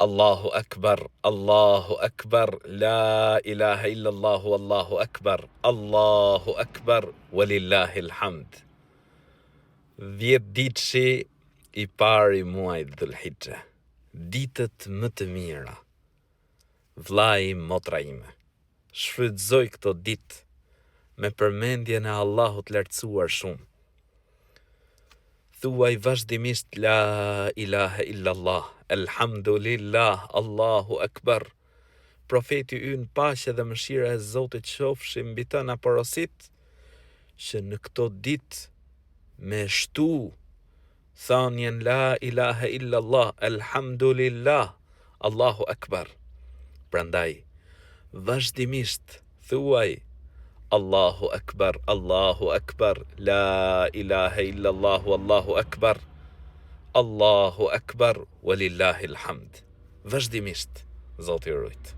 Allahu Akbar, Allahu Akbar, la ilaha illallah, Allahu Akbar, Allahu Akbar, walillahil hamd. 10 ditëshi i pari muajt Dhul-Hijja, ditët më të mira. Vllai im, motra ime, shfrytëzoj këto ditë me përmendjen e Allahut lartësuar shumë. Thuaj vazhdimisht la ilaha illallah, elhamdulillah, Allahu Akbar. Profeti ynë, paqja dhe mëshira e Zotit qofshin mbi të na porosit, që në këto ditë me shtu thanjen la ilaha illallah, elhamdulillah, Allahu Akbar. Prandaj, vazhdimisht thuaj Allahu Akbar, Allahu Akbar, la ilaha illallah, Allahu Akbar, Allahu Akbar, walillahil hamd. Vazhdimisht, Zoti ju rujt.